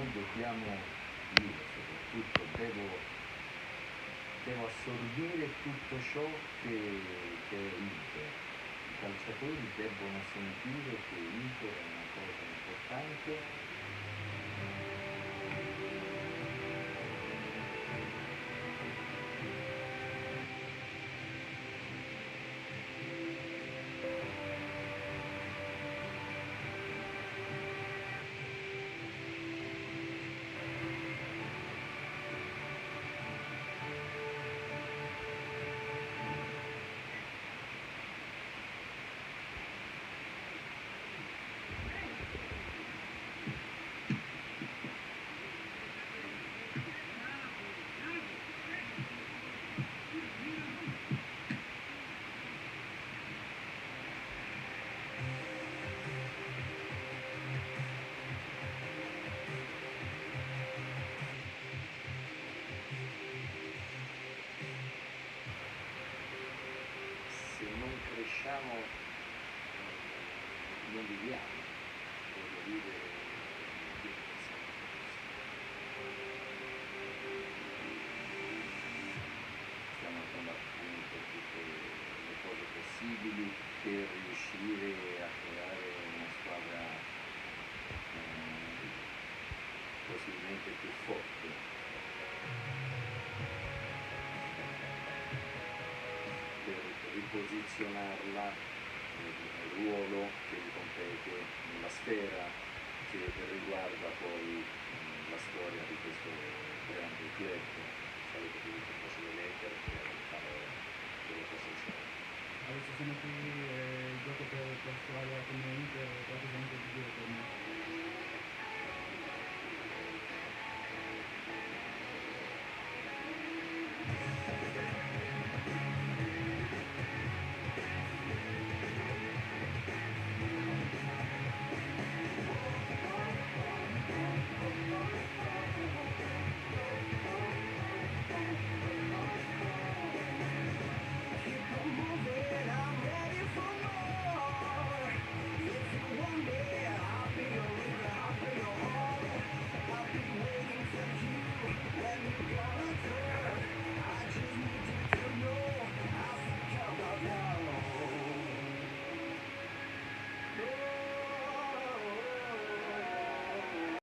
noi dobbiamo, io soprattutto, devo assorbire tutto ciò che è Inter. I calciatori debbono sentire che Inter è una cosa importante. Se non cresciamo non viviamo, voglio dire, io penso stiamo mettendo a punto tutte le cose possibili per riuscire a creare una squadra possibilmente più forte, per riposizionarla nel ruolo che gli compete, nella sfera che riguarda poi la storia di questo grande club, solito che dice fosse dell'Inter per fare quello che si sa. Adesso sono qui, gioco per squadra come Inter,